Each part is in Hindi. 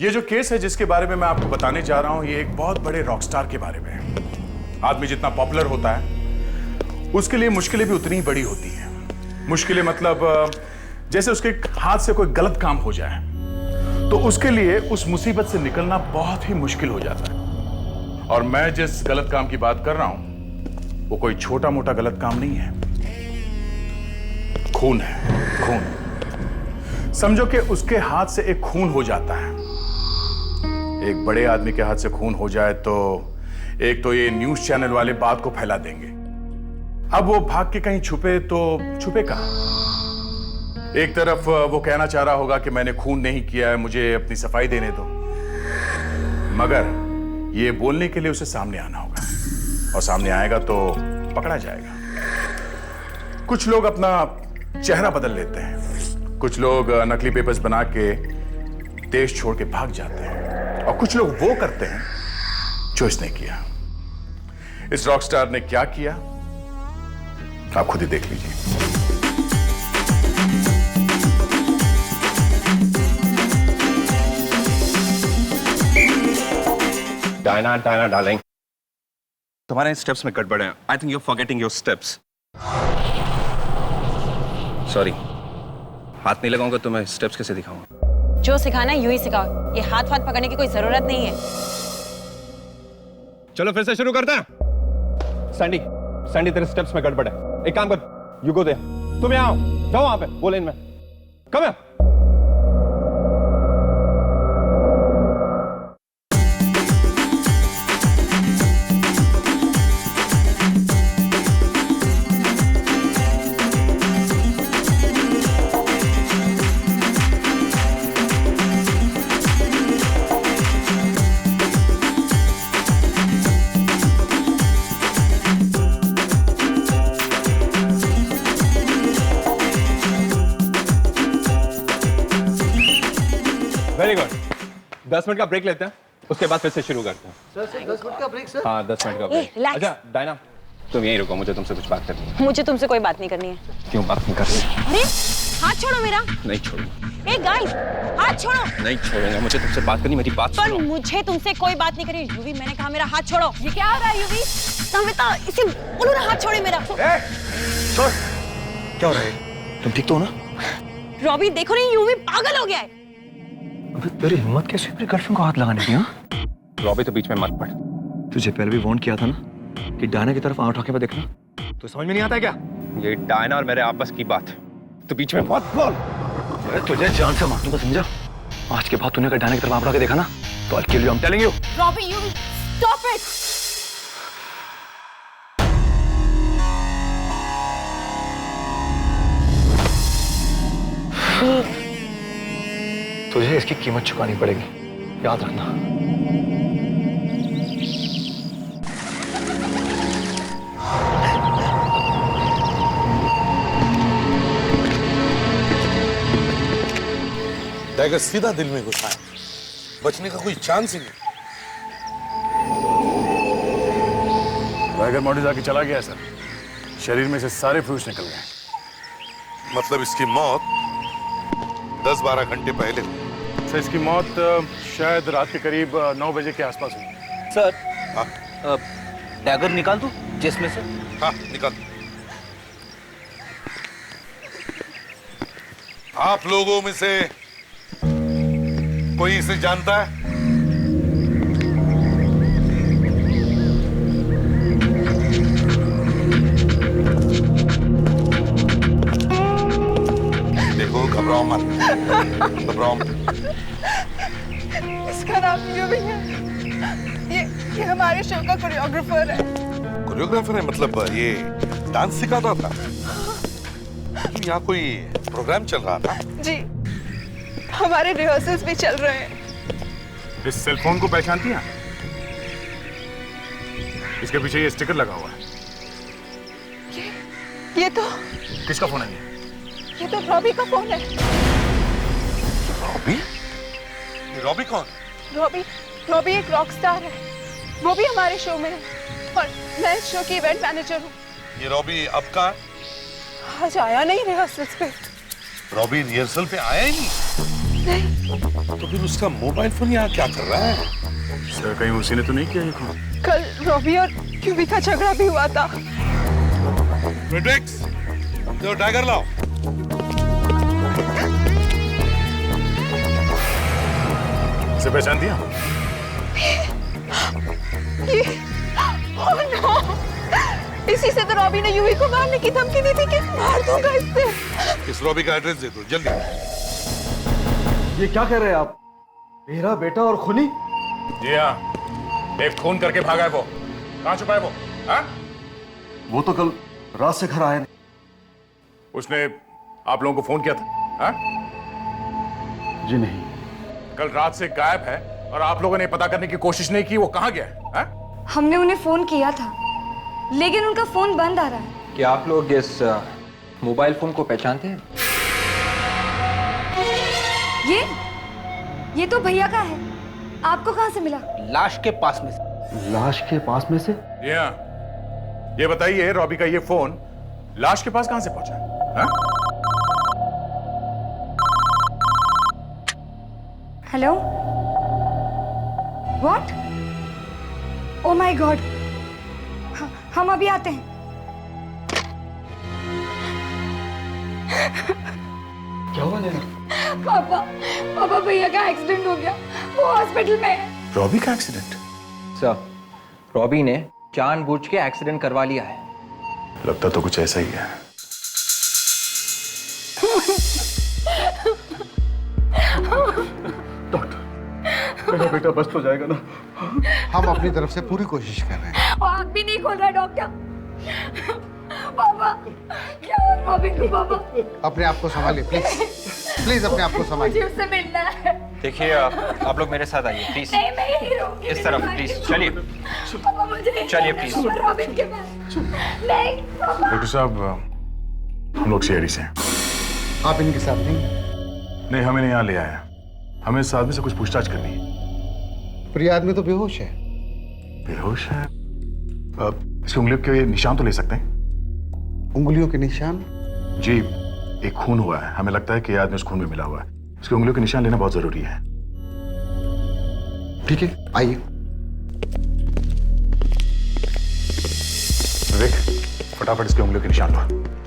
ये जो केस है जिसके बारे में मैं आपको बताने जा रहा हूं, ये एक बहुत बड़े रॉकस्टार के बारे में है। आदमी जितना पॉपुलर होता है उसके लिए मुश्किलें भी उतनी ही बड़ी होती हैं। मुश्किलें मतलब जैसे उसके हाथ से कोई गलत काम हो जाए तो उसके लिए उस मुसीबत से निकलना बहुत ही मुश्किल हो जाता है। और मैं जिस गलत काम की बात कर रहा हूं वो कोई छोटा मोटा गलत काम नहीं है, खून है। खून समझो कि उसके हाथ से एक खून हो जाता है। एक बड़े आदमी के हाथ से खून हो जाए तो एक तो ये न्यूज़ चैनल वाले बात को फैला देंगे। अब वो भाग के कहीं छुपे तो छुपे कहां? एक तरफ वो कहना चाह रहा होगा कि मैंने खून नहीं किया है, मुझे अपनी सफाई देने दो, मगर ये बोलने के लिए उसे सामने आना होगा और सामने आएगा तो पकड़ा जाएगा। कुछ लोग अपना चेहरा बदल लेते हैं, कुछ लोग नकली पेपर्स बना के देश छोड़ के भाग जाते हैं और कुछ लोग वो करते हैं जो इसने किया। इस रॉकस्टार ने क्या किया आप खुद ही देख लीजिए। डायना डार्लिंग, तुम्हारे स्टेप्स में गड़बड़ है। I think you are forgetting your steps. Sorry, हाथ नहीं लगाऊंगा तो मैं स्टेप्स कैसे दिखाऊंगा? जो सिखाना है यूं ही सिखाओ, ये हाथ वाथ पकड़ने की कोई जरूरत नहीं है। चलो फिर से शुरू करते हैं। सैंडी तेरे स्टेप्स में गड़बड़ है। एक काम कर, यू गो देयर, तुम यहाँ आओ, जाओ वहां पे वो लेन में। कम है। Very good. 10 मिनट का ब्रेक लेते हैं, उसके बाद फिर से शुरू करते हैं। सर 10 मिनट का ब्रेक सर? हाँ 10 मिनट का ब्रेक। अच्छा डायना, तुम यहीं रुको, मुझे तुमसे कुछ बात करनी है। मुझे तुमसे कोई बात नहीं करनी है। क्यों बात नहीं करनी? अरे हाथ छोड़ो मेरा। नहीं छोड़ूंगा। ए गाइस, हाथ छोड़ो। नहीं छोड़ूंगा, मुझे तुमसे बात करनी, मेरी बात पर सुनो। मुझे तुमसे कोई बात नहीं करनी। यूवी, मैंने कहा मेरा हाथ छोड़ो। ये क्या हो रहा है यूवी? समिता, इसे बोलो ना हाथ छोड़े मेरा। छोड़। क्या हो रहा है? तुम ठीक तो हो ना? रॉबी देखो नहीं, यूवी पागल हो गया है। अबे तेरी हिम्मत कैसे अपनी गर्लफ्रेंड को हाथ लगाने की? हाँ रॉबी तो बीच में मत पड़। तुझे पहले भी वार्न किया था ना कि डायना की तरफ आंख उठा के देखना। तो समझ में नहीं आता है क्या? ये डायना और मेरे आपस की बात, तो बीच में मत बोल। तुझे जान से मार दूंगा, समझा? आज के बाद तूने अगर डायना की तरफ आंख उठा के देखा ना तो I'll kill you, I'm telling you। Robbie, UV, stop it. तुझे इसकी कीमत चुकानी पड़ेगी, याद रखना। टाइगर सीधा दिल में घुसा है, बचने का कोई चांस ही नहीं। टाइगर मॉडल आके चला गया सर, शरीर में से सारे फ्लूइड्स निकल गए। मतलब इसकी मौत 10-12 घंटे पहले हुई। सर इसकी मौत शायद रात के करीब 9 बजे के आसपास हुई। सर हाँ डैगर निकाल दो जिसमें से। हाँ निकाल। आप लोगों में से कोई इसे जानता है? देखो घबराओ मत, घबराओ मत। इसका नाम यूवी है। ये हमारे शो का कोरियोग्राफर है। कोरियोग्राफर है? मतलब ये डांस सिखाता था? यहाँ कोई प्रोग्राम चल रहा था? जी, हमारे रिहर्सल्स भी चल रहे हैं। इस सेल फोन को पहचानती हैं? इसके पीछे ये स्टिकर लगा हुआ है। ये तो किसका फोन है ये? ये तो रॉबी का फोन है। रॉबी? ये रॉबी कौन? रॉबी एक रॉक स्टार है। वो भी हमारे शो में है और मैं इस शो की इवेंट मैनेजर हूँ। ये रॉबी अब का? आज आया नहीं रिहर्सल्स पे। रॉबी रिहर्सल पे आया ही नहीं। तो फिर उसका मोबाइल फोन यहाँ क्या कर रहा है? सर कहीं उसी ने तो नहीं किया ये खून? कल रॉबी और यूवी का झगड़ा भी हुआ था। फ्रेडरिक्स, दो टाइगर लाओ। इसे पहचान दिया? ये ओह नो, इसी से तो रॉबी ने यूवी को मारने की धमकी दी थी कि मार दूंगा इससे। इस रॉबी का एड्रेस दे दो जल्दी। ये क्या कह रहे हैं आप? मेरा बेटा और खूनी? जी हाँ, एक खून करके भागा है वो। कहाँ छुपा है वो? हाँ? वो तो कल रात से घर आया नहीं। उसने आप लोगों को फोन किया था? हाँ? जी नहीं। कल रात से गायब है और आप लोगों ने पता करने की कोशिश नहीं की वो कहाँ गया है? हाँ? हमने उन्हें फोन किया था लेकिन उनका फोन बंद आ रहा है। क्या आप लोग इस मोबाइल फोन को पहचानते हैं? ये तो भैया का है। आपको कहाँ से मिला? लाश के पास में से। लाश के पास में से? जी हाँ। ये बताइए रॉबी का ये फोन लाश के पास कहाँ से पहुंचा? हाँ? Hello, what? Oh my God, हम अभी आते हैं। क्या हुआ नैना? पापा भैया का एक्सीडेंट हो गया, वो हॉस्पिटल में है। रॉबी का एक्सीडेंट? सर, रॉबी ने जानबूझ के एक्सीडेंट करवा लिया है। लगता तो कुछ ऐसा ही है। डॉक्टर, मेरा बेटा बच तो जाएगा ना? हम अपनी तरफ से पूरी कोशिश कर रहे हैं। वो आँख भी नहीं खोल रहा डॉक्टर। पापा, क्या हुआ रॉबी को? पापा अपने आप को संभालिए प्लीज, प्लीज अपने आप को संभालिए। मुझे उससे मिलना है। देखिए आप लोग मेरे साथ आइए प्लीज। नहीं, मैं यहीं रहूंगी। इस तरफ प्लीज, चलिए। पापा मुझे चलिए, प्लीज। रॉबिन के पास। नहीं पापा। डॉक्टर साहब, हम लोग शहरी से हैं। आप इनके साथ नहीं? नहीं, हमें यहाँ ले आया। हमें इस आदमी से कुछ पूछताछ करनी है। प्रिय आदमी तो बेहोश है। बेहोश है? इसकी उंगलियों के निशान तो ले सकते हैं? उंगलियों के निशान? जी, एक खून हुआ है। हमें लगता है कि ये आदमी उस खून में मिला हुआ है। इसकी उंगलियों के निशान लेना बहुत जरूरी है। ठीक है, आइए। विवेक, फटाफट इसकी उंगलियों के निशान लो,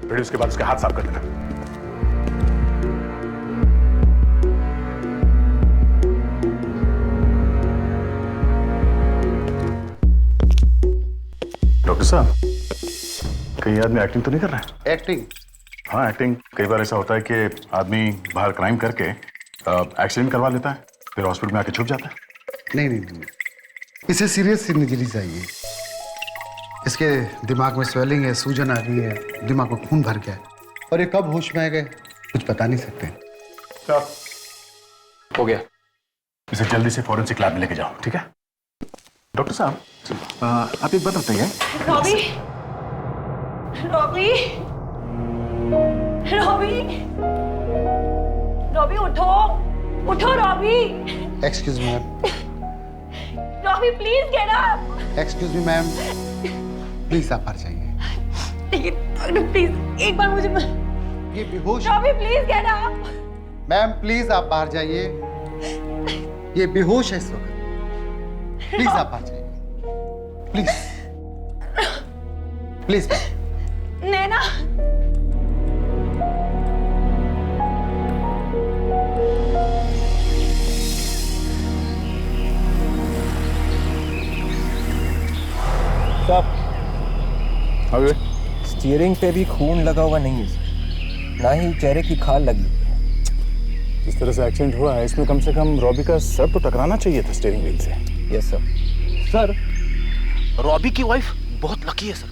फिर उसके बाद उसके हाथ साफ कर देना। डॉक्टर साहब, कई आदमी एक्टिंग तो नहीं कर रहे हैं? एक्टिंग? हाँ, एक्टिंग। कई बार ऐसा होता है कि आदमी बाहर क्राइम करके एक्सीडेंट करवा लेता है, फिर हॉस्पिटल में आके छुप जाता है। नहीं नहीं नहीं, इसे सीरियस इंजरी चाहिए। इसके दिमाग में स्वेलिंग है, सूजन आ गई है, दिमाग में खून भर गया है, और ये कब होश में आ गए कुछ बता नहीं सकते। हो गया। इसे जल्दी से फॉरेंसिक लैब में लेके जाओ, ठीक है? डॉक्टर साहब, आप एक बात बताइए। रॉबी, रॉबी, रॉबी, रॉबी उठो, उठो Robbie. Excuse me ma'am. Robbie please get up. Excuse me ma'am, please आप बाहर जाइए। डॉक्टर प्लीज एक बार मुझे। ये बेहोश। Robbie please get up. Ma'am please आप बाहर जाइए, ये बेहोश है इस वक्त। प्लीज आप बाहर जाइए, प्लीज प्लीज। नैना, अबे स्टीयरिंग पे भी खून लगा हुआ नहीं है सर, ना ही चेहरे की खाल लगी हुई है। जिस तरह से एक्सीडेंट हुआ है, इसमें कम से कम रॉबी का सर तो टकराना चाहिए था स्टीयरिंग व्हील से। Yes sir. सर, रॉबी की वाइफ बहुत लकी है सर।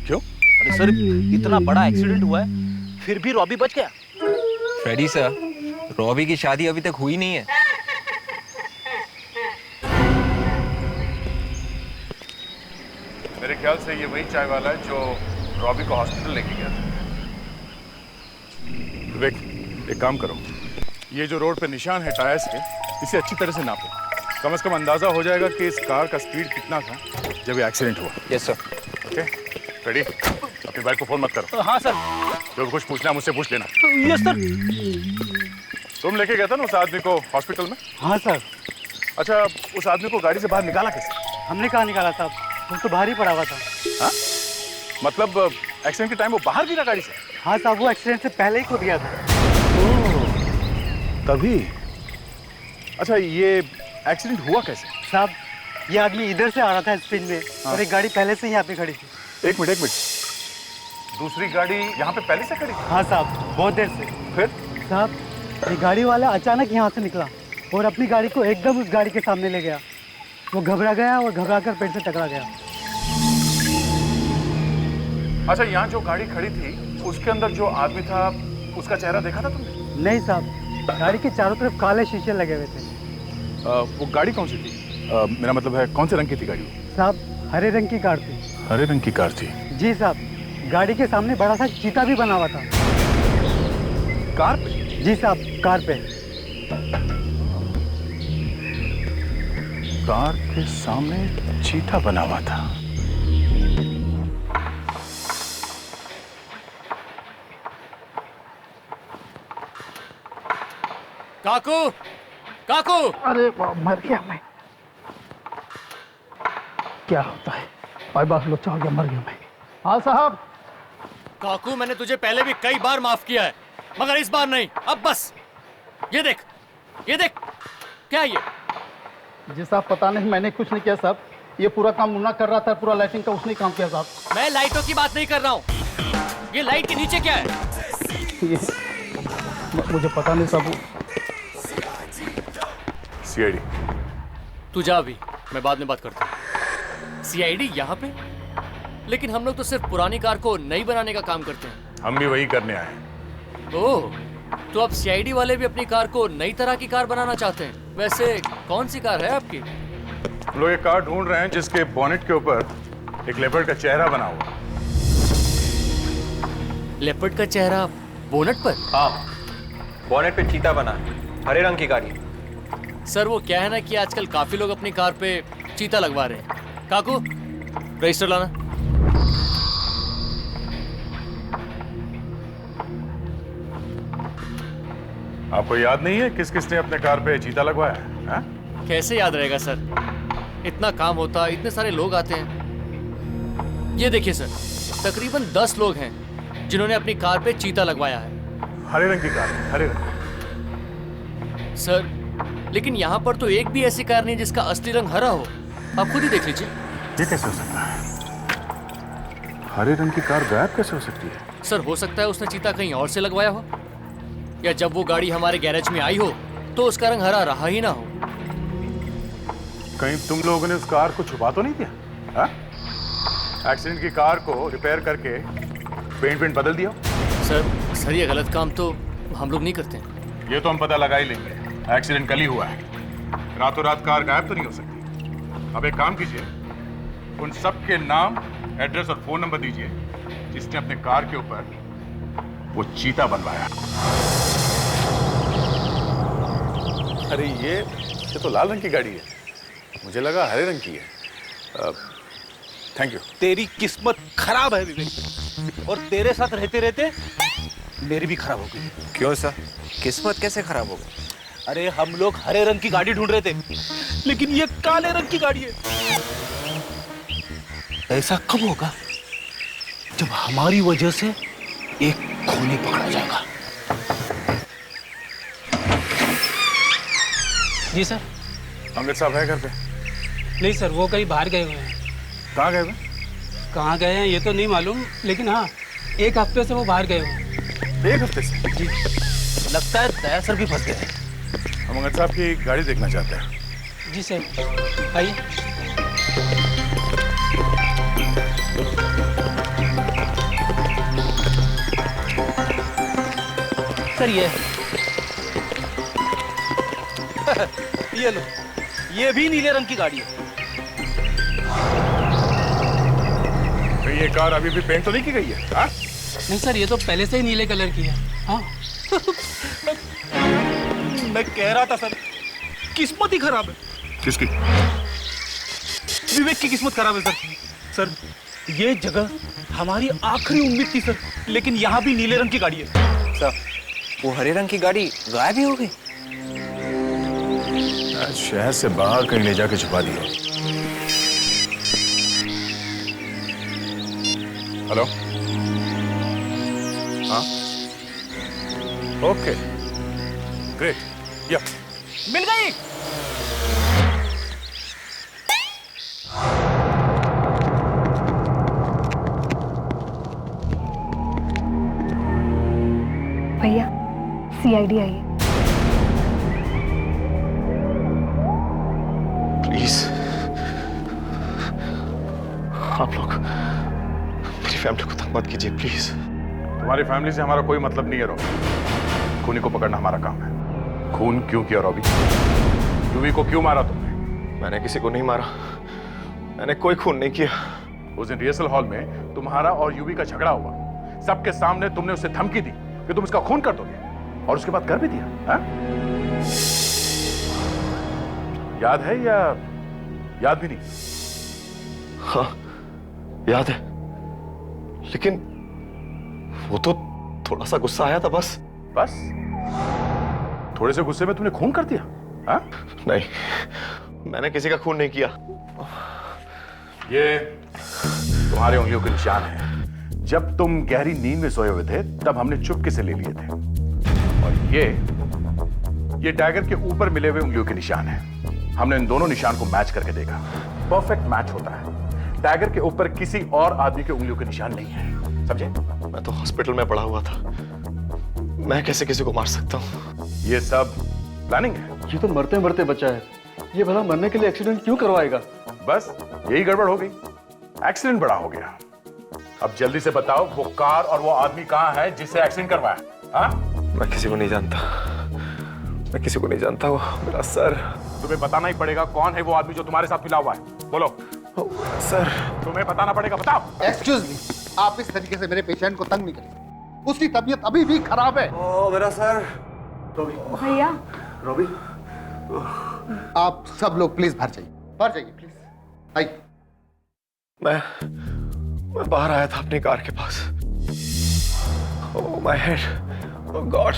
क्यों? अरे सर, इतना बड़ा एक्सीडेंट हुआ है फिर भी रॉबी बच गया। फ्रेडी सर, रॉबी की शादी अभी तक हुई नहीं है। मेरे ख्याल से ये वही चाय वाला है जो रॉबी को हॉस्पिटल लेके गया था। विवेक, एक काम करो, ये जो रोड पे निशान है टायर्स के, इसे अच्छी तरह से नापो। कम से कम अंदाजा हो जाएगा कि इस कार का स्पीड कितना था जब ये एक्सीडेंट हुआ। Yes sir. Okay, ready? अपनी बाइक को फोन मत करो। हाँ सर। जो कुछ पूछना है मुझसे पूछ लेना। Yes sir. तुम लेके गए थे ना उस आदमी को हॉस्पिटल में? हाँ सर। अच्छा, उस आदमी को गाड़ी से बाहर निकाला कैसे? हमने कहाँ निकाला साहब, वो तो बाहर ही पड़ा हुआ था। हाँ? मतलब एक्सीडेंट के टाइम वो बाहर गिरा गाड़ी से? हाँ साहब, वो एक्सीडेंट से पहले ही खो गया था। तभी। अच्छा, ये एक्सीडेंट हुआ कैसे? साहब, ये आदमी इधर से आ रहा था स्पीड में और एक गाड़ी पहले से ही यहाँ पे खड़ी थी। एक मिनट। दूसरी गाड़ी यहाँ पे पहले से खड़ी? हाँ साहब, बहुत देर से। फिर? साहब, ये गाड़ी वाला अचानक यहाँ से निकला और अपनी गाड़ी को एकदम उस गाड़ी के सामने ले गया। वो घबरा गया और घबरा कर पेड़ से टकरा गया। अच्छा, यहाँ जो गाड़ी खड़ी थी उसके अंदर जो आदमी था उसका चेहरा देखा था तुमने? नहीं साहब, गाड़ी के चारों तरफ काले शीशे लगे हुए थे। वो गाड़ी कौन सी थी? मेरा मतलब है कौन से रंग की थी गाड़ी? साहब, हरे रंग की कार थी। हरे रंग की कार थी? जी साहब, गाड़ी के सामने बड़ा सा चीता भी बना हुआ था। कार पे? जी साहब, कार पे। कार के सामने चीता बना हुआ था। काकू, काकू! अरे मर गया मैं। क्या होता है? भाई बात लोचा हो गया, मर गया मैं। हाँ साहब। काकू, मैंने तुझे पहले भी कई बार माफ किया है, मगर इस बार नहीं। अब बस। ये देख, ये देख, क्या है ये? जी साहब, पता नहीं, मैंने कुछ नहीं किया साहब। ये पूरा काम मुन्ना कर रहा था, पूरा लाइटिंग का उसने काम किया साहब। मैं लाइटों की बात नहीं कर रहा हूँ। ये लाइट के नीचे क्या है? ये मुझे पता नहीं साहब। सीआईडी। तू जा अभी, मैं बाद में बात करता हूँ। सीआईडी यहाँ पे? लेकिन हम लोग तो सिर्फ पुरानी कार को नई बनाने का काम करते हैं। हम भी वही करने आए हैं। ओह, तो अब सीआईडी वाले भी अपनी कार को नई तरह की कार बनाना चाहते हैं। वैसे कौन सी कार है आपकी? हम लोग एक कार ढूंढ रहे हैं जिसके बोनेट के ऊपर एक लेपर्ड का चेहरा बना हुआ। लेपर्ड का चेहरा बोनेट पर? हाँ, बोनेट पे चीता बना है, हरे रंग की गाड़ी। सर, वो क्या है ना कि आजकल काफी लोग अपनी कार पे चीता लगवा रहे हैं। काकू, रजिस्टर लाना। आपको याद नहीं है किस किसने अपने कार पे चीता लगवाया है? हाँ? कैसे याद रहेगा सर, इतना काम होता, इतने सारे लोग आते हैं। ये देखिए सर, तकरीबन 10 लोग हैं जिन्होंने अपनी कार पे चीता लगवाया है। हरे रंग की कार है, हरे रंग। सर, लेकिन यहाँ पर तो एक भी ऐसी कार नहीं जिसका असली रंग हरा हो। आप खुद ही देख लीजिए। ये कैसे हो सकता है? हरे रंग की कार गायब कैसे हो सकती है? सर, हो सकता है उसने चीता कहीं और से लगवाया हो, या जब वो गाड़ी हमारे गैरेज में आई हो तो उसका रंग हरा रहा ही ना हो। कहीं तुम लोगों ने उस कार को छुपा तो नहीं दिया? हाँ? एक्सीडेंट की कार को रिपेयर करके पेंट बदल दिया? सर, ये गलत काम तो हम लोग नहीं करते हैं। ये तो हम पता लगा ही लेंगे। एक्सीडेंट कल ही हुआ है, रातों रात कार गायब तो नहीं हो सकती। अब एक काम कीजिए, उन सब के नाम, एड्रेस और फोन नंबर दीजिए जिसने अपने कार के ऊपर वो चीता बनवाया। अरे ये तो लाल रंग की गाड़ी है, मुझे लगा हरे रंग की है। Thank you. तेरी किस्मत खराब है विवेक, और तेरे साथ रहते रहते मेरी भी खराब हो गई। क्यों सर, किस्मत कैसे खराब हो गई? अरे, हम लोग हरे रंग की गाड़ी ढूंढ रहे थे, लेकिन ये काले रंग की गाड़ी है। ऐसा कब होगा जब हमारी वजह से एक खूनी पकड़ा जाएगा? जी सर। अंगद साहब है घर पे? नहीं सर, वो कहीं बाहर गए हुए हैं। कहाँ गए हुए? कहाँ गए हैं ये तो नहीं मालूम, लेकिन हाँ, 1 हफ्ते से वो बाहर गए हुए। 1 हफ्ते से? जी। लगता है दया सर भी फंस गए हैं। हम अंगद साहब की गाड़ी देखना चाहते हैं। जी सर, आइए। सर, ये लो, ये भी नीले रंग की गाड़ी है। तो ये कार अभी भी पेंट तो नहीं की गई है? हाँ? नहीं सर, ये तो पहले से ही नीले कलर की है। हाँ। मैं कह रहा था सर, किस्मत ही खराब है। किसकी? विवेक की किस्मत खराब है सर। सर, ये जगह हमारी आखिरी उम्मीद थी सर, लेकिन यहाँ भी नीले रंग की गाड़ी है। सर, वो हरे रंग की गाड़ी गायब ही हो गई। शहर से बाहर कहीं ले जाके छुपा दिया। हेलो, हाँ, ओके, ग्रेट, या मिल गई। भैया सीआईडी आई है। प्लीज आप लोग मेरी फैमिली को तंग मत कीजिए प्लीज। तुम्हारी फैमिली से हमारा कोई मतलब नहीं है रॉबी। खूनी को पकड़ना हमारा काम है। खून क्यों किया रॉबी? यूवी को क्यों मारा तुमने? मैंने किसी को नहीं मारा, मैंने कोई खून नहीं किया। उस दिन रिहर्सल हॉल में तुम्हारा और यूवी का झगड़ा हुआ। सबके सामने तुमने उसे धमकी दी कि तुम इसका खून कर दोगे, और उसके बाद कर भी दिया। हा? याद है या याद भी नहीं? हाँ याद है, लेकिन वो तो थोड़ा सा गुस्सा आया था बस। बस थोड़े से गुस्से में तुमने खून कर दिया? हा? नहीं, मैंने किसी का खून नहीं किया। ये तुम्हारे उंगलियों के निशान हैं। जब तुम गहरी नींद में सोए हुए थे तब हमने चुपके से ले लिए थे। और ये डैगर के ऊपर मिले हुए उंगलियों के निशान हैं। हमने इन दोनों निशान को मैच करके देखा। परफेक्ट मैच होता है। डैगर के ऊपर किसी और आदमी के उंगलियों के निशान नहीं है, समझे? मैं तो हॉस्पिटल में पड़ा हुआ था, मैं कैसे किसी को मार सकता हूँ? ये सब प्लानिंग है। ये तो मरते मरते बचा है, ये भला मरने के लिए एक्सीडेंट क्यों करवाएगा? बस यही गड़बड़ हो गई, एक्सीडेंट बड़ा हो गया। अब जल्दी से बताओ वो कार और वो आदमी कहाँ है जिससे एक्सीडेंट करवाया? हाँ? मैं किसी को नहीं जानता, मैं किसी को नहीं जानता। वो मेरा सर। तुम्हें बताना ही पड़ेगा कौन है वो आदमी जो तुम्हारे साथ मिला हुआ है। बोलो। सर तुम्हें बताना पड़ेगा, बताओ। एक्सक्यूज मी, आप इस तरीके से मेरे पेशेंट को तंग नहीं करें। उसकी तबीयत अभी भी खराब है। ओ मेरा सर। भैया रॉबी, आप सब लोग प्लीज बाहर जाइए प्लीज। आइए। मैं बाहर आया था अपनी कार के पास। Oh my head, oh God.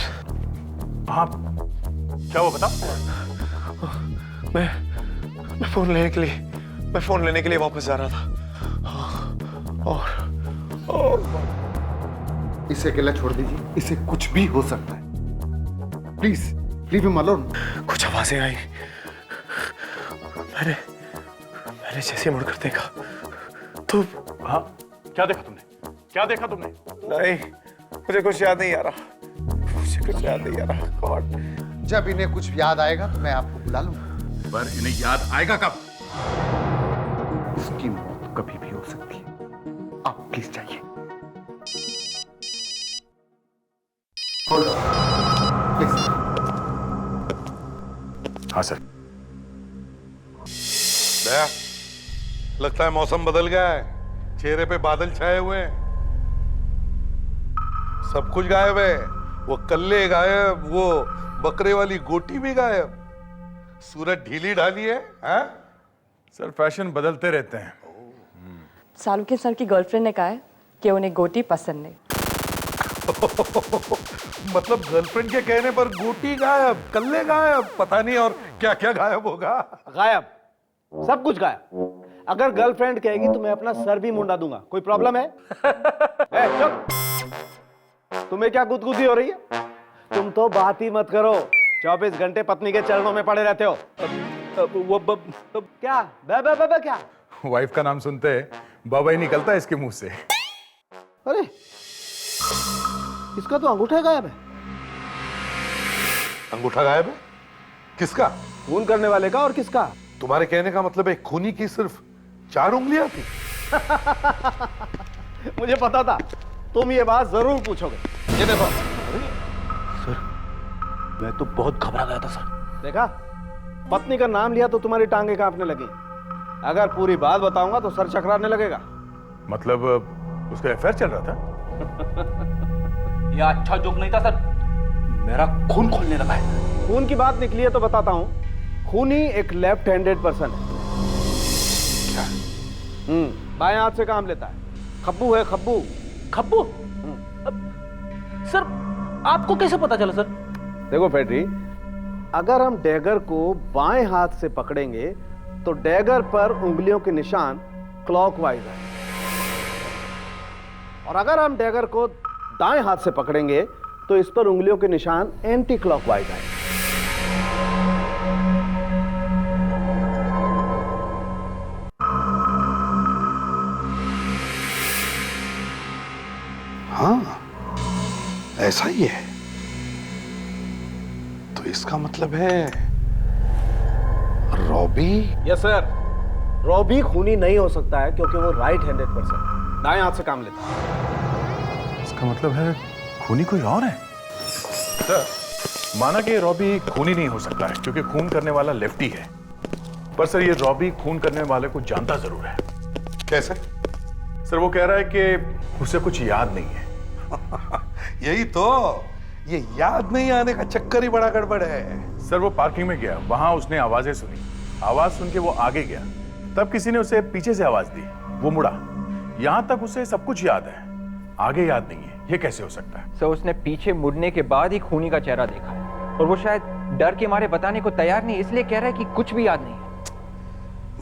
हाँ, क्या वो बताओ? मैं फोन लेने के लिए वापस जा रहा था। और इसे अकेला छोड़ दीजिए, इसे कुछ भी हो सकता है। Please leave him alone. कुछ आवाजें आई, मैंने जैसे मुड़कर देखा तो। हाँ, क्या देखा तुमने? क्या देखा तुमने? नहीं, मुझे कुछ याद नहीं आ रहा। गॉड। जब इन्हें कुछ याद आएगा तो मैं आपको बुला लूंगा। पर इन्हें याद आएगा कब? उसकी मौत कभी भी हो सकती है। आप प्लीज जाइए। प्लीज। हाँ सर। दया, लगता है मौसम बदल गया है। चेहरे पे बादल छाए हुए हैं। सब कुछ गायब है। वो कल्ले गायब, वो बकरे वाली गोटी भी गायब। सूरज ढीली ढाली है। हाँ? सर फैशन बदलते रहते हैं। सालू सर की गर्लफ्रेंड ने कहा है कि उन्हें गोटी पसंद नहीं। मतलब गर्लफ्रेंड के कहने पर गोटी गायब, कल्ले गायब, पता नहीं और क्या क्या गायब होगा। गायब, सब कुछ गायब। अगर गर्लफ्रेंड कहेगी तो मैं अपना सर भी मुंडा दूंगा। कोई प्रॉब्लम है? चुप। तुम्हें क्या गुदगुदी हो रही है? तुम तो बात ही मत करो, 24 घंटे पत्नी के चरणों में पड़े रहते हो। क्या बे क्या? वाइफ का नाम सुनते बाबा ही निकलता है इसके मुंह से। अरे इसका तो अंगूठा गायब है। अंगूठा गायब है? किसका? खून करने वाले का। और किसका? तुम्हारे कहने का मतलब है खूनी की सिर्फ 4 उंगलियां थी? मुझे पता था तुम ये बात जरूर पूछोगे। ये देखो। सर मैं तो बहुत घबरा गया था सर। देखा, पत्नी का नाम लिया तो तुम्हारी टांगे कांपने लगी। अगर पूरी बात बताऊंगा तो सर चकराने लगेगा। मतलब उसका अफेयर चल रहा था? यह अच्छा जोक नहीं था सर, मेरा खून खोलने लगा है। खून की बात निकली है तो बताता हूं। खूनी एक लेफ्ट हैंडेड पर्सन है। क्या? बाएं हाथ से काम लेता है। खब्बू है, खब्बू। खब्बू? सर आपको कैसे पता चला सर? देखो फेड्री, अगर हम डैगर को बाएं हाथ से पकड़ेंगे तो डैगर पर उंगलियों के निशान क्लॉकवाइज आए, और अगर हम डैगर को दाएं हाथ से पकड़ेंगे तो इस पर उंगलियों के निशान एंटी क्लॉकवाइज आए। हाँ, ऐसा ही है। तो इसका मतलब है रॉबी। यस सर, रॉबी खूनी नहीं हो सकता है क्योंकि वो राइट हैंडेड पर्सन, दाएं हाथ से काम लेता है। इसका मतलब है खूनी कोई और है। सर, माना कि रॉबी खूनी नहीं हो सकता है क्योंकि खून करने वाला लेफ्टी है, पर सर ये रॉबी खून करने वाले को जानता जरूर है। कैसे? सर वो कह रहा है कि उसे कुछ याद नहीं है। यही तो, ये याद नहीं आने का चक्कर ही बड़ा गड़बड़ है। सर वो पार्किंग में गया, वहां उसने आवाजें सुनी, आवाज सुन के वो आगे गया, तब किसी ने उसे पीछे से आवाज दी, वो मुड़ा, यहां तक उसे सब कुछ याद है, आगे याद नहीं है। ये कैसे हो सकता है? सर उसने पीछे मुड़ने के बाद ही खूनी का चेहरा देखा है, और वो शायद डर के मारे बताने को तैयार नहीं, इसलिए कह रहा है कि कुछ भी याद नहीं है।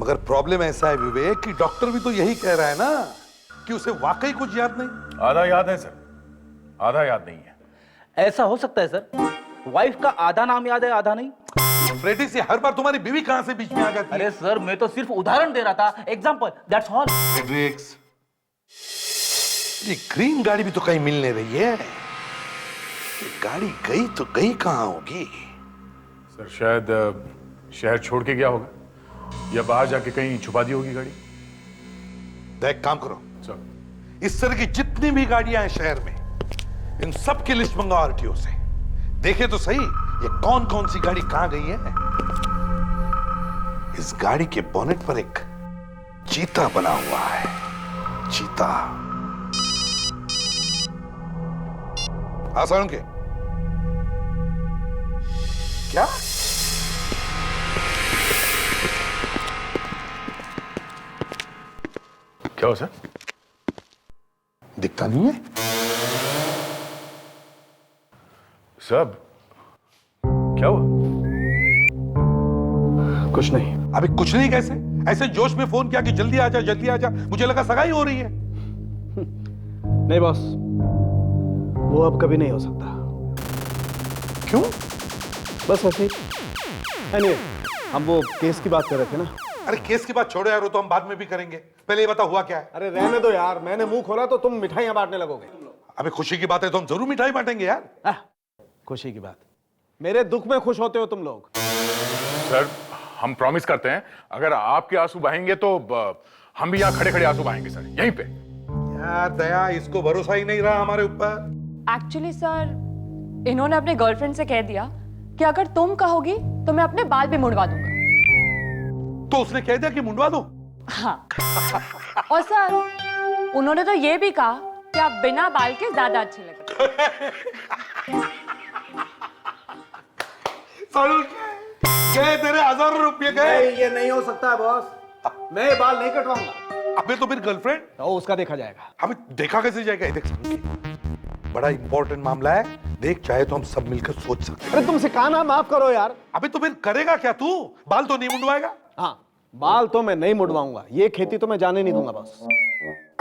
मगर प्रॉब्लम ऐसा है विवेक कि डॉक्टर भी तो यही कह रहा है ना कि उसे वाकई कुछ याद नहीं। आधा याद है सर, आधा याद नहीं है। ऐसा हो सकता है सर, वाइफ का आधा नाम याद है आधा नहीं। फ्रेडी से हर बार तुम्हारी बीवी कहां से बीच में आ जाती है? अरे सर, मैं तो सिर्फ उदाहरण दे रहा था, एग्जांपल, दैट्स ऑल। फ्रेडरिक्स, ये ग्रीन गाड़ी भी तो कहीं मिल नहीं रही है। ये गाड़ी गई तो गई कहां होगी? सर शायद शहर छोड़ के गया होगा, या बाहर जाके कहीं छुपा दी होगी गाड़ी। देख, काम करो, सर इस तरह की जितनी भी गाड़ियां हैं शहर में, इन सब की लिस्ट मंगाओ आरटीओ से। देखे तो सही ये कौन कौन सी गाड़ी कहां गई है। इस गाड़ी के बोनेट पर एक चीता बना हुआ है, चीता। आसान के क्या? क्या हो सर? दिखता नहीं है सब? क्या हुआ? कुछ नहीं। अभी कुछ नहीं कैसे? ऐसे जोश में फोन किया कि जल्दी आ जा, जल्दी आ जा, मुझे लगा सगाई हो रही है। नहीं बॉस, वो अब कभी नहीं हो सकता। क्यों? बस ऐसे ही। Anyway, हम वो केस की बात कर रहे थे ना। अरे केस की बात छोड़ो यार, वो तो हम बाद में भी करेंगे, पहले ये बता हुआ क्या है। अरे रहने दो यार, मैंने मुंह खोला तो तुम मिठाइयां बांटने लगोगे। अबे खुशी की बात है तो हम जरूर मिठाई बांटेंगे यार। खुशी की बात, मेरे दुख में खुश होते हो तुम लोग। सर हम प्रॉमिस करते हैं, अगर आपके आंसू बहेंगे तो हम भी यहाँ खड़े खड़े आंसू बहाएंगे सर, यहीं पे। यार दया, इसको भरोसा ही नहीं रहा हमारे ऊपर। एक्चुअली सर, इन्होंने अपने गर्लफ्रेंड से कह दिया कि अगर तुम कहोगी तो मैं अपने बाल भी मुड़वा दूंगा। तो उसने कह दिया कि मुंडवा दो? हाँ। और सर उन्होंने तो ये भी कहा कि आप बिना बाल के ज्यादा अच्छे लगते। गए तेरे 1000 रुपये गए। ये नहीं हो सकता बॉस, मैं ये बाल नहीं कटवाऊंगा। अबे तो फिर गर्लफ्रेंड? तो उसका देखा जाएगा। हमें देखा कैसे जाएगा? ये देख, बड़ा इंपॉर्टेंट मामला है, देख चाहे तो हम सब मिलकर सोच सकते हैं। अरे तुम सिखाना माफ करो यार। अबे तो फिर करेगा क्या तू? बाल तो नहीं मुंडवाएगा? हाँ, बाल तो मैं नहीं मुड़वाऊंगा, ये खेती तो मैं जाने नहीं दूंगा बॉस।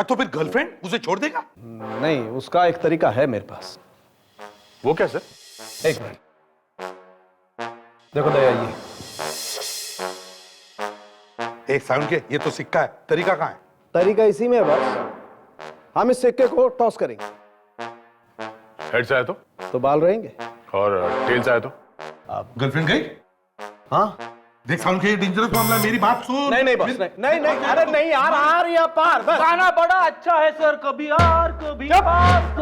तो फिर गर्लफ्रेंड उसे छोड़ देगा? नहीं, उसका एक तरीका है मेरे पास। वो क्या सर? एक मिनट, देखो दया, ये एक साउंड के, ये तो सिक्का है, तरीका कहाँ है? तरीका इसी में है बॉस। हम इस सिक्के को टॉस करेंगे, हेड से आए तो बाल रहेंगे, और टेल से आए तो? गर्लफ्रेंड गई? हाँ। देख साउंड के, ये डेंजरस मामला है, मेरी बात सुन। नहीं नहीं बॉस, नहीं नहीं, अरे नहीं यार, आर या पार, बस। गाना बड़ा अच्छा है सर, कभी आर कभी पार।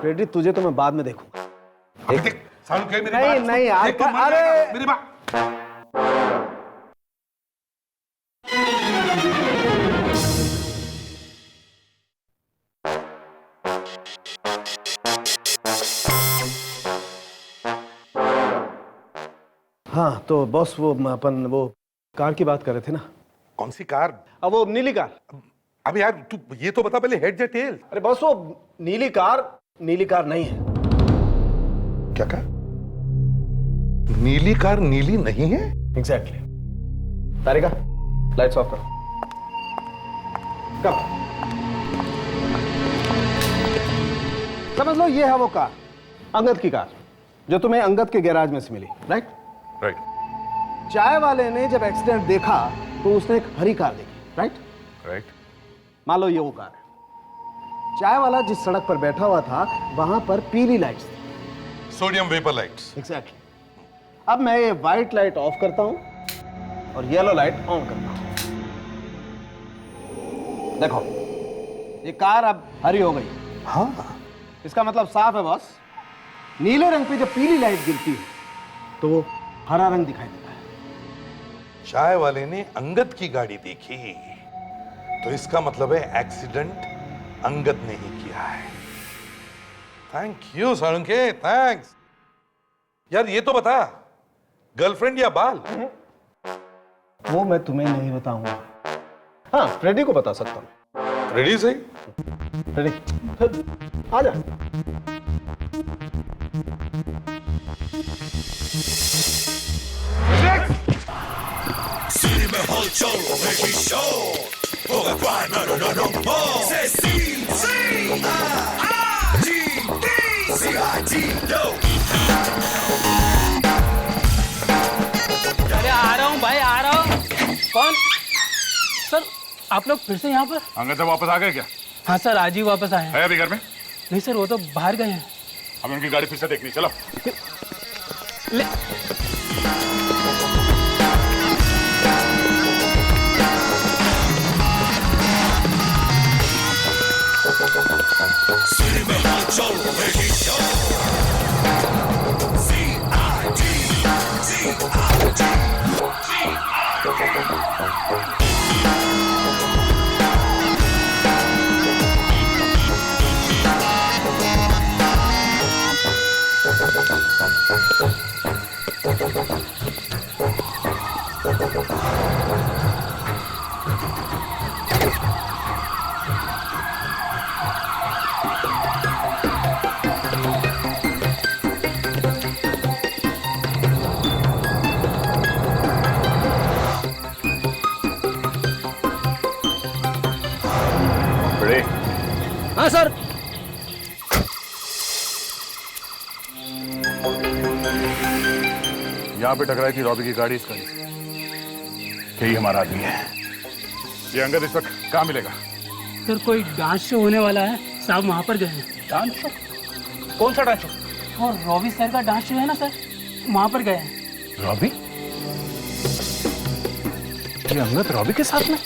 फ्रेडी, तुझे तो मैं बाद में देखूंगा। देख साउंड के, मेरी नहीं बात सुन। नहीं यार, देख, तू मर अरे जाएगा, मेरी बात। हाँ तो बॉस, वो अपन वो कार की बात कर रहे थे ना। कौन सी कार? अब वो नीली कार। अब यार तू ये तो बता पहले, हेड या टेल? अरे बॉस, वो नीली कार नीली कार नहीं है। क्या कहा? नीली कार नीली नहीं है? एग्जैक्टली। तारिका, लाइट्स ऑफ करो। कम। समझ लो ये है वो कार, अंगद की कार, जो तुम्हें अंगद के गैराज में से मिली, राइट? राइट। चाय वाले ने जब एक्सीडेंट देखा तो उसने एक हरी कार देखी, राइट? राइट। मान लो ये वो कार है। चाय वाला जिस सड़क पर बैठा हुआ था वहां पर पीली लाइट्स थी, सोडियम वेपर लाइट्स। एग्जैक्टली। अब मैं ये व्हाइट लाइट ऑफ करता हूं और येलो लाइट ऑन करता हूं। देखो ये कार अब हरी हो गई। हाँ, इसका मतलब साफ है बॉस, नीले रंग पे जब पीली लाइट गिरती है तो वो हरा रंग दिखाई देता है। चाय वाले ने अंगद की गाड़ी देखी, तो इसका मतलब है एक्सीडेंट अंगद ने ही किया है। Thank you Salunkhe, thanks. यार ये तो बता, गर्लफ्रेंड या बाल? वो मैं तुम्हें नहीं बताऊंगा। हाँ, फ्रेडी को बता सकता हूं। रेडी सही? फ्रेडी, आ जा। अरे आ रहा हूँ भाई, आ रहा हूँ। कौन? सर आप लोग फिर से यहाँ पर? अंगद से वापस आ गए क्या? हाँ सर, आज ही वापस आए हैं। है अभी घर में? नहीं सर, वो तो बाहर गए हैं। हमें उनकी गाड़ी फिर से देखनी, चलो। ले बड़े। हाँ सर। यहाँ पे टकराई थी रॉबी की गाड़ी, इसका यही हमारा आदमी है। ये अंगद इस वक्त कहाँ मिलेगा? सर कोई डांस शो होने वाला है, साहब वहाँ पर गए हैं। Dance show? कौन सा डांस शो? और रॉबी सर का डांस शो है ना सर, वहाँ पर गए हैं। रॉबी? ये अंगद रॉबी के साथ में?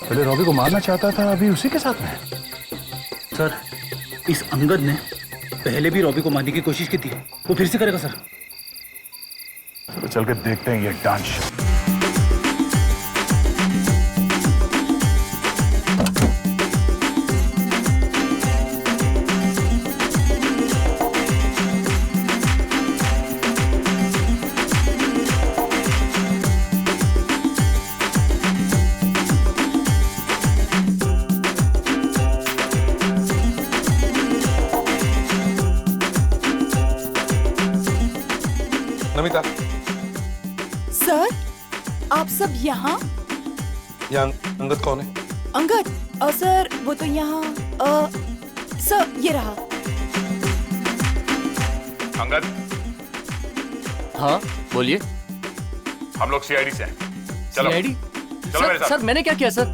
पहले रॉबी को मारना चाहता था, अभी उसी के साथ में है। सर इस अंगद ने पहले भी रॉबी को मारने की कोशिश की थी, वो फिर से करेगा सर। तो चल के देखते हैं ये डांस शो। नमिता, सर आप सब यहाँ? यहाँ अंगद कौन है? अंगद? सर वो तो यहाँ सर ये रहा। अंगद? हाँ बोलिए। हम लोग सीआईडी से हैं। चलो। सीआईडी? चलो मेरे साथ। सर मैंने क्या किया सर?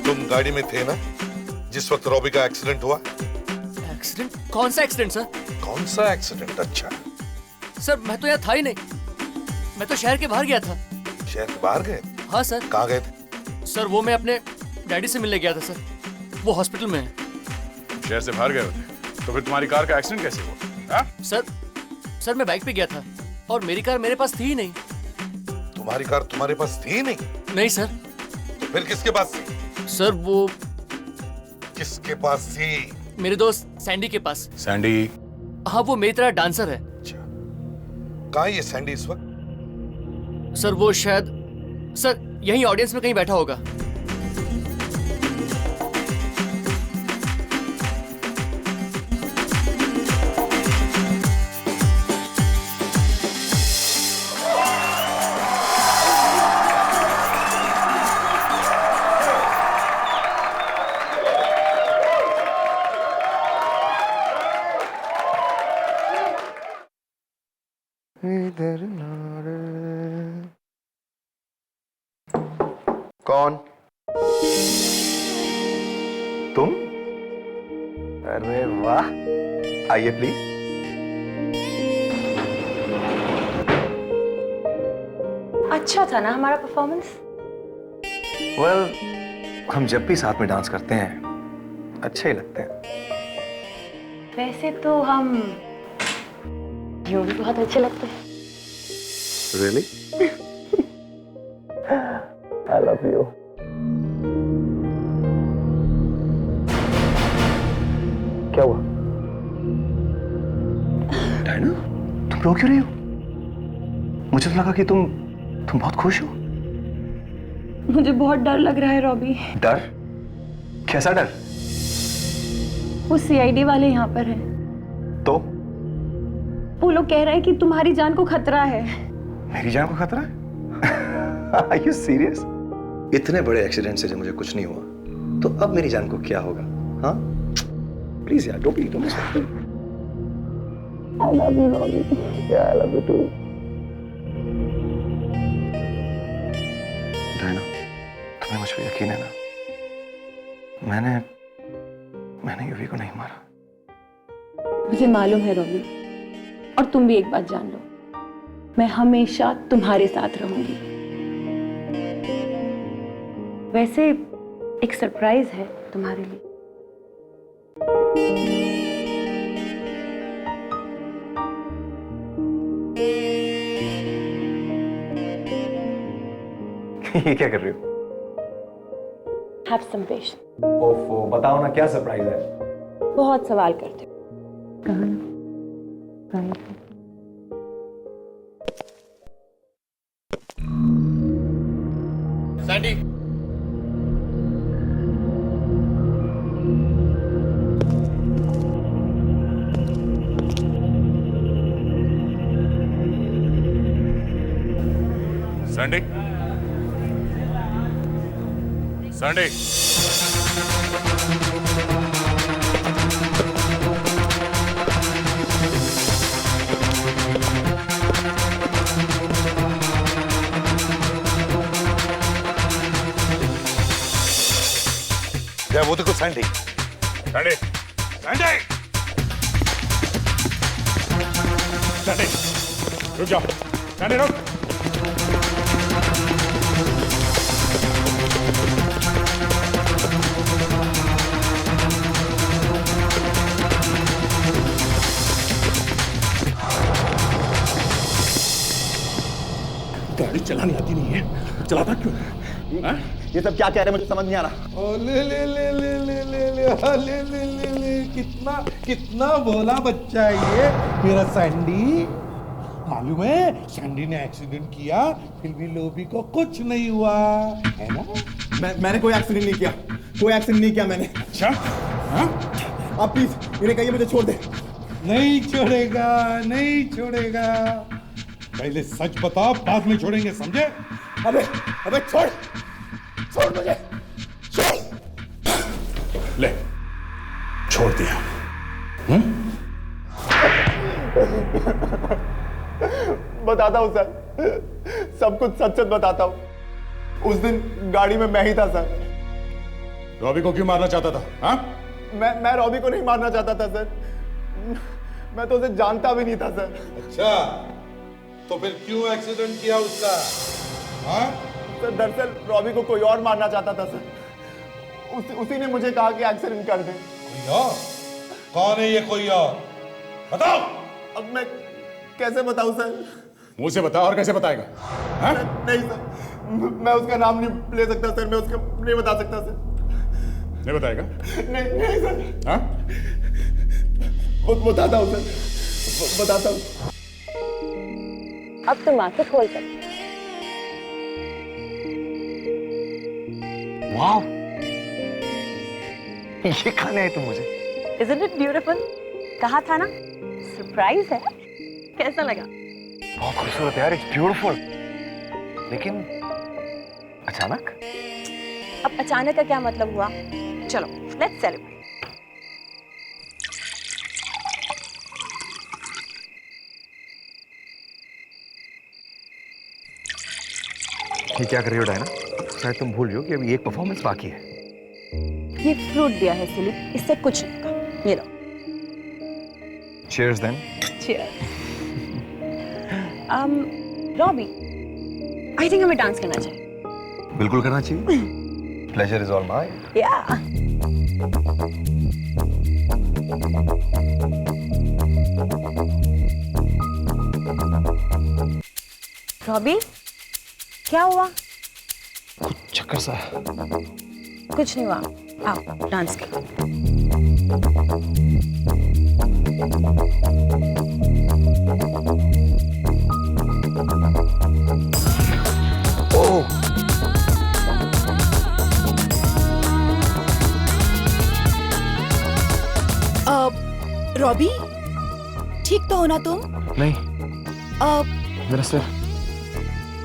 तुम गाड़ी में थे ना जिस वक्त रॉबी का एक्सीडेंट हुआ? एक्सीडेंट? कौन सा एक्सीडेंट सर? कौन सा एक्सीडेंट? अच्छा सर मैं तो यहाँ था ही नहीं, मैं तो शहर के बाहर गया था। शहर के बाहर गए? हाँ सर। कहाँ गए थे? सर वो मैं अपने डैडी से मिलने गया था सर, वो हॉस्पिटल में है। शहर से बाहर गए होते तो फिर तुम्हारी कार का एक्सीडेंट कैसे हुआ? हाँ? सर मैं बाइक पे गया था और मेरी कार मेरे पास थी ही नहीं। तुम्हारी कार तुम्हारे पास थी नहीं? नहीं सर। तो फिर किसके पास थी? सर वो किसके पास थी? मेरे दोस्त सैंडी के पास। सैंडी? हाँ वो मेरी तरह डांसर है। अच्छा, कहाँ है ये सैंडी इस वक्त? सर वो शायद सर यहीं ऑडियंस में कहीं बैठा होगा। इधर नारे। कौन? तुम? अरे वाह, आइए प्लीज। अच्छा था ना हमारा परफॉर्मेंस? वेल, हम जब भी साथ में डांस करते हैं अच्छे ही लगते हैं। वैसे तो हम यूं भी बहुत अच्छे लगते हैं। Really? I love you. क्या हुआ? डायना, तुम रो क्यों रही हो? मुझे तो लगा कि तुम बहुत खुश हो। मुझे बहुत डर लग रहा है रॉबी। डर? कैसा डर? वो सीआईडी वाले यहाँ पर हैं। तो? वो लोग कह रहे हैं कि तुम्हारी जान को खतरा है। मेरी जान को खतरा है? Are you serious? इतने बड़े एक्सीडेंट से जब मुझे कुछ नहीं हुआ, तो अब मेरी जान को क्या होगा? हाँ? प्लीज यार, don't be so. I love you, Robbie. Yeah, I love you too. Diana, तुम्हें मुझ पे यकीन है ना? मैंने यूवी को नहीं मारा। मुझे मालूम है रॉबी, और तुम भी एक बात जान लो, मैं हमेशा तुम्हारे साथ रहूंगी। वैसे एक सरप्राइज है तुम्हारे लिए। ये क्या कर रही हो? Have some patience. ओफो, बताओ ना क्या सरप्राइज है? बहुत सवाल करते हो। कहाँ? सैंडी, सैंडी, सैंडी, जय वो देखो सैंडी। सैंडी, सैंडी, सैंडी, रुक जाओ। सैंडी रुक। गाड़ी चलानी आती नहीं है, चलाता क्यों है? ये सब क्या कह रहे हैं मुझे समझ नहीं आ रहा। ओ ले ले ले ले ले ले ले हाँ, ले ले ले ले कितना कितना भोला बच्चा है ये मेरा सैंडी। मालूम है सैंडी ने एक्सीडेंट किया, फिर भी लोबी को कुछ नहीं हुआ है ना। मैंने कोई एक्सीडेंट नहीं किया, कोई एक्सीडेंट नहीं किया मैंने। अच्छा, हाँ? आप प्लीज इन्हें कहिए मुझे छोड़ दे। नहीं छोड़ेगा, नहीं छोड़ेगा। पहले सच बता, बाद में छोड़ेंगे, समझे? अबे अबे छोड़ छोड़ मुझे, छोड़। ले, छोड़ दिया। बताता हूँ सर, सब कुछ सच सच बताता हूँ। उस दिन गाड़ी में मैं ही था सर। रॉबी को क्यों मारना चाहता था? हाँ? मैं रॉबी को नहीं मारना चाहता था सर, मैं तो उसे जानता भी नहीं था सर। अच्छा, तो फिर क्यों एक्सीडेंट किया उसका? हाँ? सर दरअसल रॉबी को कोई और मारना चाहता था सर, उसी ने मुझे कहा कि एक्सीडेंट कर दे। कोई और? कौन है ये कोई और? बताओ। अब मैं कैसे बताऊं सर? मुंह से बता। और कैसे बताएगा? हाँ? नहीं सर, मैं उसका नाम नहीं ले सकता सर, मैं उसका नहीं बता सकता सर। नहीं बताएगा? नहीं सर। हाँ? बताता हूँ सर, बताता हूँ। अब तुम आंखें खोल सकते। वाह, ये खाने आए तुम मुझे? Isn't it beautiful? कहा था ना, सरप्राइज है। कैसा लगा? बहुत खूबसूरत यार, इट्स ब्यूटीफुल। लेकिन अचानक? अब अचानक का क्या मतलब हुआ? चलो, लेट्स सेलिब्रेट। ये क्या कर रही हो डायना? शायद तुम भूल रही हो कि अभी एक परफॉर्मेंस बाकी है। ये फ्रूट दिया है सिली, इससे कुछ नहीं होगा। ये लो। Cheers then. Cheers. Robbie, I think हमें डांस करना चाहिए। बिल्कुल करना चाहिए। Pleasure is all mine. Yeah. Robbie, क्या हुआ? कुछ चक्कर सा है। कुछ नहीं हुआ, आओ डांस करो। ओह, रॉबी, ठीक तो हो ना तुम? नहीं, मेरा सिर।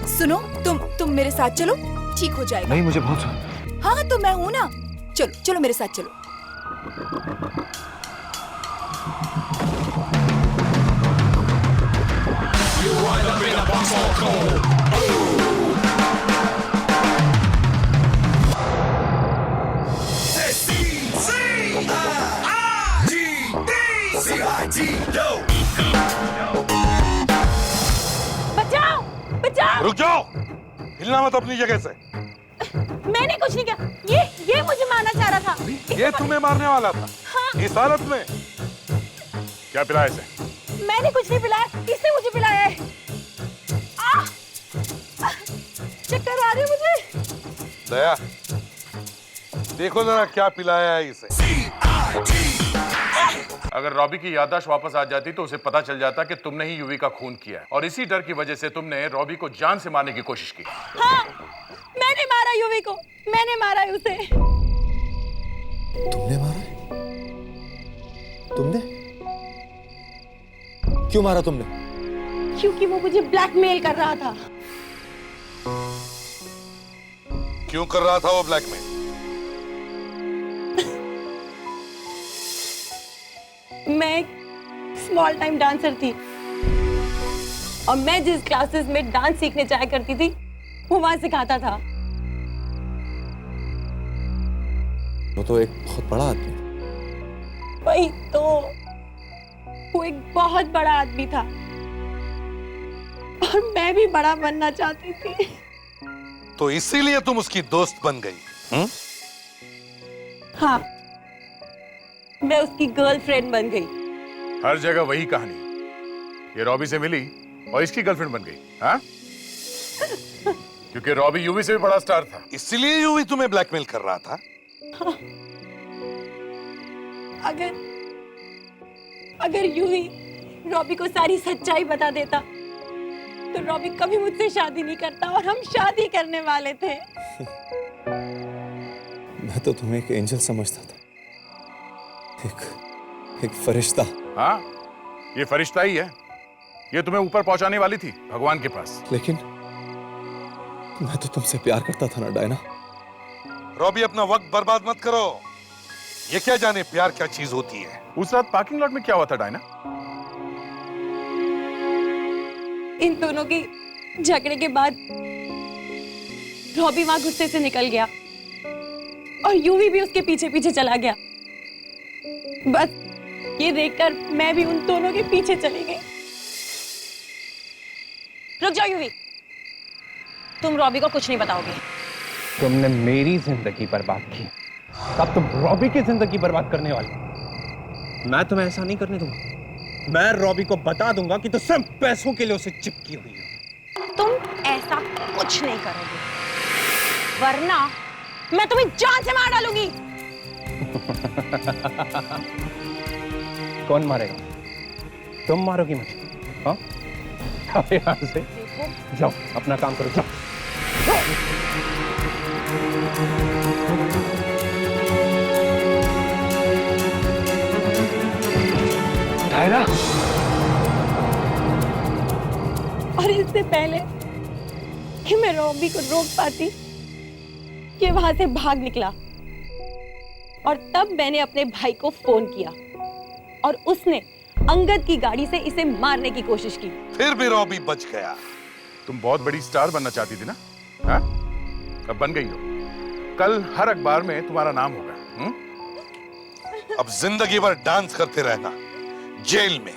सुनो, तुम मेरे साथ चलो, ठीक हो जाएगा। नहीं, मुझे बहुत। हाँ तो मैं हूँ ना, चलो चलो मेरे साथ चलो। बचाओ, बचाओ! रुक जाओ, हिलना मत अपनी जगह से। मैंने कुछ नहीं किया, ये मुझे मारना चाह रहा था। ये तुम्हें मारने वाला था? हाँ। इस हालत में? क्या पिलाया इसे? मैंने कुछ नहीं पिलाया, इसने मुझे पिलाया है। चक्कर आ रहे हैं मुझे। दया, देखो जरा क्या पिलाया है इसे। अगर रॉबी की याददाश्त वापस आ जाती तो उसे पता चल जाता कि तुमने ही यूवी का खून किया है और इसी डर की वजह से तुमने रॉबी को जान से मारने की कोशिश की। हाँ, मैंने मारा यूवी को, मैंने मारा उसे। तुमने मारा? तुमने? क्यों मारा तुमने? क्योंकि वो मुझे ब्लैकमेल कर रहा था। क्यों कर रहा था वो ब्लैकमेल? मैं एक स्मॉल टाइम डांसर थी और मैं जिस क्लासेस में डांस सीखने जाया करती थी वो वहां सिखाता था। वो तो एक बहुत बड़ा आदमी। वही तो, वो एक बहुत बड़ा आदमी था और मैं भी बड़ा बनना चाहती थी। तो इसीलिए तुम उसकी दोस्त बन गई? हाँ, मैं उसकी गर्लफ्रेंड बन गई। हर जगह वही कहानी, ये रॉबी से मिली और इसकी गर्लफ्रेंड बन गई। हाँ? क्योंकि रॉबी यूवी से भी बड़ा स्टार था, इसीलिए यूवी तुम्हें ब्लैकमेल कर रहा था। हाँ। अगर यूवी रॉबी को सारी सच्चाई बता देता तो रॉबी कभी मुझसे शादी नहीं करता और हम शादी करने वाले थे। मैं तो तुम्हें एक एंजल समझता था, एक फरिश्ता। हाँ, ये फरिश्ता ही है। ये तुम्हें ऊपर पहुंचाने वाली थी भगवान के पास। लेकिन मैं तो तुमसे प्यार करता था ना डायना। रॉबी, अपना वक्त बर्बाद मत करो। ये क्या जाने प्यार क्या चीज होती है। उस रात पार्किंग लॉट में क्या हुआ था डायना? इन दोनों की झगड़े के बाद रॉबी वहां गुस्से से निकल गया और यूवी भी उसके पीछे पीछे चला गया। बस ये देखकर मैं भी उन दोनों के पीछे चली गई। रुक जाओ यूवी, तुम रॉबी को कुछ नहीं बताओगे। तुमने मेरी जिंदगी बर्बाद की, अब तुम रॉबी की जिंदगी बर्बाद करने वाली। मैं तुम्हें ऐसा नहीं करने दूंगा। मैं रॉबी को बता दूंगा कि तुम सिर्फ पैसों के लिए उसे चिपकी हुई हो। तुम ऐसा कुछ नहीं करोगे, वरना मैं तुम्हें जान से मार डालूंगी। कौन मारेगा? तुम मारोगी मुझे? हाँ? अब यहाँ से जाओ, अपना काम करो, जाओ। डायना! और इससे पहले कि मैं रॉबी को रोक पाती, ये वहां से भाग निकला और तब मैंने अपने भाई को फोन किया और उसने अंगद की गाड़ी से इसे मारने की कोशिश की। फिर भी रॉबी बच गया। तुम बहुत बड़ी स्टार बनना चाहती थी ना? हाँ? अब बन गई हो, कल हर अखबार में तुम्हारा नाम होगा। अब जिंदगी भर डांस करते रहना जेल में।